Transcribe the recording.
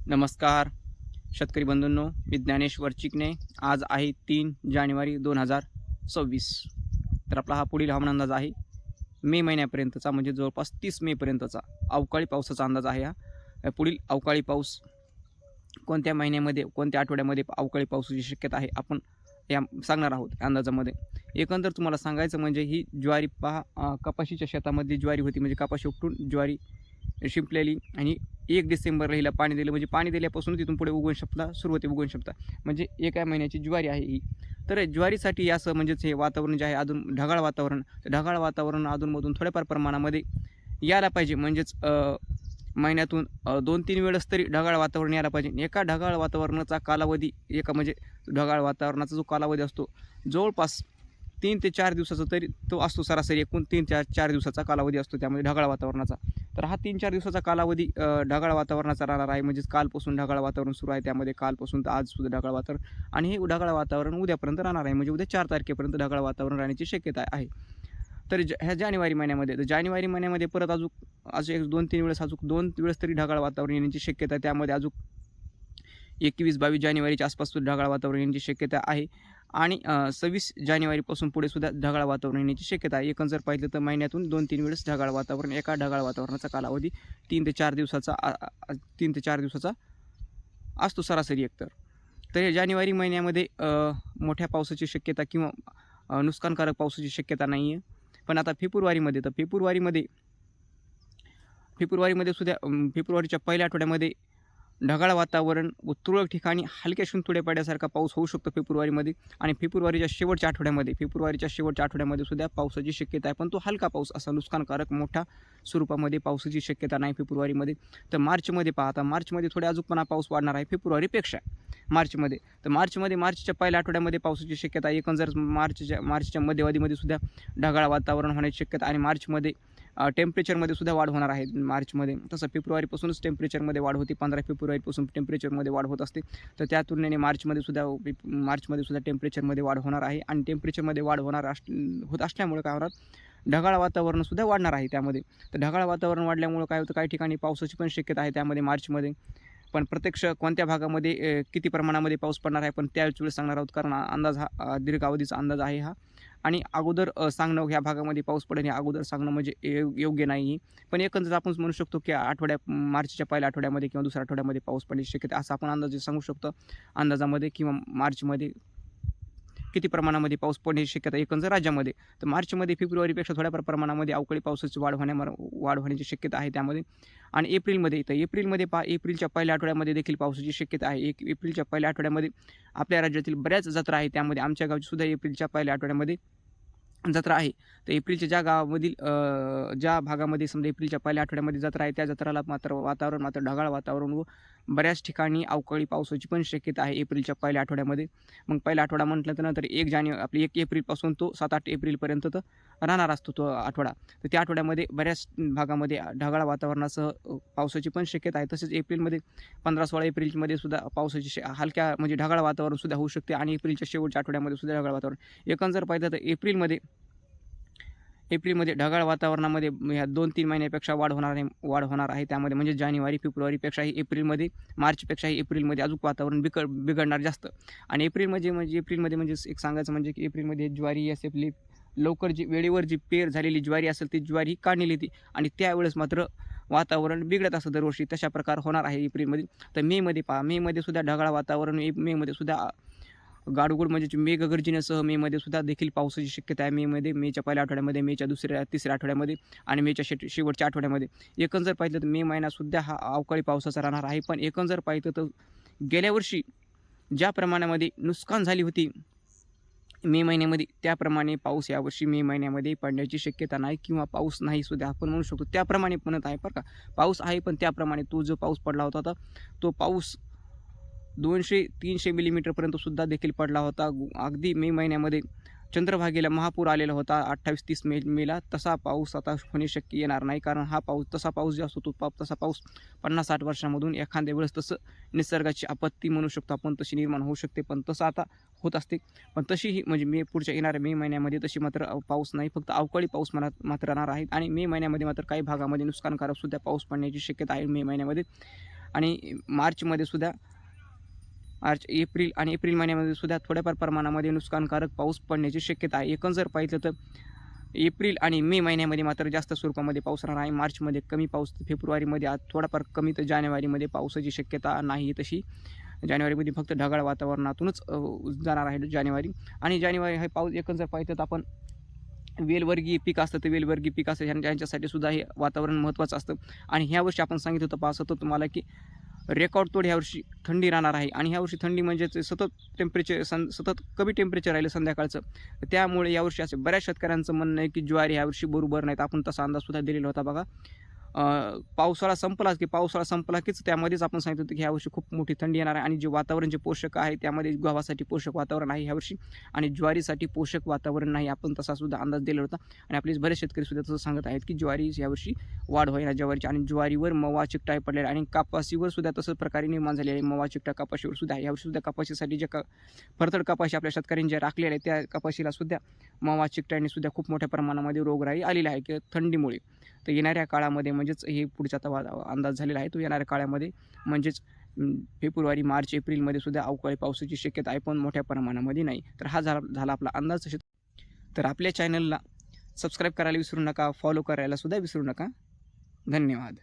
नमस्कार शेतकरी बंधूंनो, मी ज्ञानेश्वर चिकणे. आज आहे 3 जानेवारी 2026. तर आपला हा पुढील हवामान अंदाज आहे मे महिन्यापर्यंतचा, म्हणजे जवळपास 30 मेपर्यंतचा अवकाळी पावसाचा अंदाज आहे. पुढील अवकाळी पाऊस कोणत्या महिन्यामध्ये, कोणत्या आठवड्यामध्ये अवकाळी पावसाची शक्यता आहे आपण या सांगणार आहोत अंदाजामध्ये. एकंदर तुम्हाला सांगायचं म्हणजे ही ज्वारी पहा, कपाशीच्या शेतामध्ये ज्वारी होती, म्हणजे कपाशी उपटून ज्वारी शिंपलेली आणि 1 डिसेंबरला हिला पाणी दिलं, म्हणजे पाणी दिल्यापासून तिथून पुढे उगवण शकता, सुरुवाती उगवण शकता, म्हणजे एका महिन्याची ज्वारी आहे ही. तर ज्वारीसाठी असं म्हणजेच हे वातावरण जे आहे अजून ढगाळ वातावरण, ढगाळ वातावरण अधूनमधून थोड्याफार प्रमाणामध्ये यायला पाहिजे, म्हणजेच महिन्यातून 2-3 वेळेस तरी ढगाळ वातावरण यायला पाहिजे. एका ढगाळ वातावरणाचा कालावधी, म्हणजे ढगाळ वातावरणाचा जो कालावधी असतो जवळपास 3 ते 4 दिवसाचा तरी तो असतो, सरासरी एकूण 3 ते 4 दिवसाचा कालावधी असतो त्यामध्ये ढगाळ वातावरणाचा. तर हा 3-4 दिवसाचा कालावधी ढगाळ वातावरणाचा राहणार आहे, म्हणजेच कालपासून ढगाळ वातावरण सुरू आहे, त्यामध्ये कालपासून तर आजसुद्धा ढगाळ वातावरण, आणि हे ढगाळ वातावरण उद्यापर्यंत राहणार आहे, म्हणजे उद्या 4 तारखेपर्यंत ढगाळ वातावरण राहण्याची शक्यता आहे. तर ह्या जानेवारी महिन्यामध्ये, तर जानेवारी महिन्यामध्ये परत अजून एक 2-3 वेळेस, अजून 2 वेळेस तरी ढगाळ वातावरण येण्याची शक्यता आहे. त्यामध्ये अजून 21-22 जानेवारीच्या आसपास ढगाळ वातावरण येण्याची शक्यता आहे, आणि 26 जानेवारीपासून पुढे सुद्धा ढगाळ वातावरण येण्याची शक्यता आहे. एकंदर पाहिलं तर महिन्यातून 2-3 वेळेस ढगाळ वातावरण, एका ढगाळ वातावरणाचा कालावधी 3 ते 4 दिवसाचा असतो सरासरी एकतर. तर या जानेवारी महिन्यामध्ये मोठ्या पावसाची शक्यता किंवा नुकसानकारक पावसाची शक्यता नाही आहे. पण आता फेब्रुवारीमध्ये, तर फेब्रुवारीमध्ये सुद्धा फेब्रुवारीच्या पहिल्या आठवड्यामध्ये ढगाळ वातावरण व तुरळक ठिकाणी हलक्याशून थोड्या पड्यासारखा पाऊस होऊ शकतो फेब्रुवारीमध्ये, आणि फेब्रुवारीच्या शेवटच्या आठवड्यामध्ये सुद्धा पावसाची शक्यता आहे, पण तो हलका पाऊस, असा नुकसानकारक मोठ्या स्वरूपामध्ये पावसाची शक्यता नाही फेब्रुवारीमध्ये. तर मार्चमध्ये पहा, आता मार्चमध्ये थोड्या अजूनपणा पाऊस वाढणार आहे फेब्रुवारीपेक्षा मार्चमध्ये. तर मार्चच्या पहिल्या आठवड्यामध्ये पावसाची शक्यता आहे. एकंदर मार्चच्या मध्यभागी सुद्धा ढगाळ वातावरण होण्याची शक्यता, आणि मार्चमध्ये टेम्परेचरमध्ये सुद्धा वाढ होणार आहे मार्चमध्ये. तसं फेब्रुवारीपासूनच टेम्परेचरमध्ये वाढ होती, 15 फेब्रुवारीपासून टेम्परेचरमध्ये वाढ होत असते. तर त्या तुलनेने मार्चमध्ये सुद्धा टेम्परेचरमध्ये वाढ होणार आहे, आणि टेम्परेचरमध्ये वाढ होत असल्यामुळे काय होणार, ढगाळ वातावरणसुद्धा वाढणार आहे त्यामध्ये. तर ढगाळ वातावरण वाढल्यामुळं काय होतं, काही ठिकाणी पावसाची पण शक्यता आहे त्यामध्ये मार्चमध्ये. पण प्रत्यक्ष कोणत्या भागामध्ये किती प्रमाणामध्ये पाऊस पडणार आहे पण त्याच वेळेस सांगणार आहोत, कारण अंदाज हा दीर्घ अवधीचा अंदाज आहे हा, आणि अगोदर सांगणं ह्या भागामध्ये पाऊस पडेल हे अगोदर सांगणं म्हणजे योग्य नाही. पण एकंदर आपण म्हणू शकतो की मार्चच्या पहिल्या आठवड्यामध्ये किंवा दुसऱ्या आठवड्यामध्ये पाऊस पडण्याची शक्यता, असं आपण अंदाजे सांगू शकतो अंदाजामध्ये, किंवा मार्चमध्ये किती प्रमाणामध्ये पाऊस पडण्याची शक्यता एकंदर राज्यामध्ये. तर मार्चमध्ये फेब्रुवारीपेक्षा थोड्या प्रमाणामध्ये अवकाळी पावसाची वाढ होण्याची शक्यता आहे त्यामध्ये. आणि एप्रिलमध्ये पहा, एप्रिलच्या पहिल्या आठवड्यामध्ये देखील पावसाची शक्यता आहे. एप्रिलच्या पहिल्या आठवड्यामध्ये आपल्या राज्यातील बऱ्याच जत्रा आहे, त्यामध्ये आमच्या गावची सुद्धा एप्रिलच्या पहिल्या आठवड्यामध्ये जत्रा आहे. तर एप्रिलच्या ज्या भागामध्ये समजा एप्रिलच्या पहिल्या आठवड्यामध्ये जत्रा आहे, त्या जत्राला वातावरण ढगाळ वातावरण व बऱ्याच ठिकाणी अवकाळी पावसाची पण शक्यता आहे एप्रिलच्या पहिल्या आठवड्यामध्ये. मग पहिला आठवडा म्हटलं तर नंतर 1 एप्रिलपासून तो 7-8 एप्रिलपर्यंत तर राहणार असतो तो आठवडा. तर त्या आठवड्यामध्ये बऱ्याच भागामध्ये ढगाळ वातावरणासह पावसाची पण शक्यता आहे. तसेच एप्रिलमध्ये 15-16 एप्रिलमध्ये सुद्धा पावसाची हलक्या म्हणजे ढगाळ वातावरण सुद्धा होऊ शकते, आणि एप्रिलच्या शेवटच्या आठवड्यामध्ये सुद्धा ढगाळ वातावरण. एकंदर पाहिलं तर एप्रिलमध्ये ढगाळ वातावरणामध्ये ह्या 2-3 महिन्यापेक्षा वाढ होणार आहे त्यामध्ये, म्हणजे जानेवारी फेब्रुवारीपेक्षाही मार्चपेक्षाही एप्रिलमध्ये अजून वातावरण बिघडणार जास्त. आणि एप्रिलमध्ये म्हणजे एक सांगायचं म्हणजे की एप्रिलमध्ये ज्वारी असे आपली लवकर वेळेवर जी पेर झालेली ज्वारी असेल ती ज्वारी काढलेली येते, आणि त्यावेळेस मात्र वातावरण बिघडत असतं दरवर्षी. तशा प्रकार होणार आहे एप्रिलमध्ये. तर मेमध्ये पहा, मेमध्ये सुद्धा ढगाळ वातावरण, मेमध्ये सुद्धा गाडगुड म्हणजे मेघगर्जनेसह मेमध्ये सुद्धा देखील पावसाची शक्यता आहे. मेच्या पहिल्या आठवड्यामध्ये, मेच्या तिसऱ्या आठवड्यामध्ये, आणि मेच्या शेवटच्या आठवड्यामध्ये. एकंदर पाहिलं तर मे महिनासुद्धा हा अवकाळी पावसाचा राहणार आहे. पण एकंदर पाहिलं तर गेल्या वर्षी ज्या प्रमाणामध्ये नुकसान झाली होती मे महिन्यामध्ये, त्याप्रमाणे पाऊस यावर्षी मे महिन्यामध्ये पडण्याची शक्यता नाही, किंवा पाऊस नाही सुद्धा आपण म्हणू शकतो. त्याप्रमाणे म्हणत आहे बरं का, पाऊस आहे पण त्याप्रमाणे तो जो पाऊस पडला होता तो पाऊस 200-300 मिलीमीटरपर्यंत सुद्धा देखील पडला होता. अगदी मे महिन्यामध्ये चंद्रभागेला महापूर आलेला होता 28-30 मेला. तसा पाऊस आता होणे शक्य येणार नाही, कारण तसा पाऊस जो असतो तसा पाऊस 50-60 वर्षांमधून एखाद्या वेळेस तसं निसर्गाची आपत्ती म्हणू शकतो आपण, तशी निर्माण होऊ शकते. पण तसं आता होत असते. पण तशीही म्हणजे पुढच्या येणाऱ्या मे महिन्यामध्ये तशी मात्र पाऊस नाही, फक्त अवकाळी पाऊस मात्र राहणार आहे. आणि मे महिन्यामध्ये मात्र काही भागामध्ये नुकसानकारक सुद्धा पाऊस पडण्याची शक्यता आहे मे महिन्यामध्ये. आणि मार्चमध्ये सुद्धा एप्रिल आणि एप्रिल महिन्यामध्ये सुद्धा थोड्याफार प्रमाणामध्ये नुकसानकारक पाऊस पडण्याची शक्यता आहे. एकूण जर पाहिलं तर एप्रिल आणि मे महिन्यामध्ये मात्र जास्त स्वरूपामध्ये पाऊस राहणार आहे. मार्चमध्ये कमी पाऊस, फेब्रुवारीमध्ये आज थोडाफार कमी, तर जानेवारीमध्ये पावसाची शक्यता नाही तशी. जानेवारीमध्ये फक्त ढगाळ वातावरणातूनच जाणार आहे जानेवारी. आणि जानेवारी हा पाऊस एकूण जर पाहिलं तर आपण वेलवर्गीय पीक असतं, तर वेलवर्गीय पीक असतं यांच्यासाठी सुद्धा हे वातावरण महत्त्वाचं असतं. आणि ह्यावर्षी आपण सांगितलं होतं पाहत होतो तुम्हाला की रेकॉर्ड तोड ह्यावर्षी थंडी राहणार आहे. आणि ह्यावर्षी थंडी म्हणजेच सतत कमी टेम्परेचर राहिलं संध्याकाळचं. त्यामुळे यावर्षी असे बऱ्याच शेतकऱ्यांचं म्हणणं आहे की ज्वारी ह्यावर्षी बरोबर नाहीत. आपण तसा अंदाजसुद्धा दिलेला होता बघा. पावसाळा संपला कीच त्यामध्येच आपण सांगितलं होतं की ह्यावर्षी खूप मोठी थंडी येणार आहे. आणि जे वातावरण जे पोषक आहे त्यामध्ये गव्हासाठी पोषक वातावरण आहे ह्यावर्षी, आणि ज्वारीसाठी पोषक वातावरण नाही. आपण तसा सुद्धा अंदाज दिला होता. आणि आपले बरेच शेतकरी सुद्धा तसं सांगत आहेत की ज्वारी यावर्षी वाढ होईना ज्वारीची. आणि ज्वारीवर मवा चिकटा पडलेला, आणि कापाशीवर सुद्धा तसंच प्रकारे निर्माण झालेले आहे. मवा चिकटा कापाशीवर सुद्धा यावर्षी सुद्धा कपाशीसाठी जे फरतड कपाशी आपल्या शेतकऱ्यांनी जे राखलेले आहे त्या कपाशीला सुद्धा मवा चिकट्याने सुद्धा खूप मोठ्या प्रमाणामध्ये रोगराई आलेली आहे की थंडीमुळे. तर येणाऱ्या काळामध्ये म्हणजेच हे पुढचा आता अंदाज झालेला आहे तो येणाऱ्या काळामध्ये म्हणजेच फेब्रुवारी, मार्च, एप्रिलमध्ये सुद्धा अवकाळी पावसाची शक्यता आहे, पण मोठ्या प्रमाणामध्ये नाही. तर हा झाला आपला अंदाज. तर आपल्या चॅनलला सबस्क्राईब करायला विसरू नका, फॉलो करायला सुद्धा विसरू नका. धन्यवाद.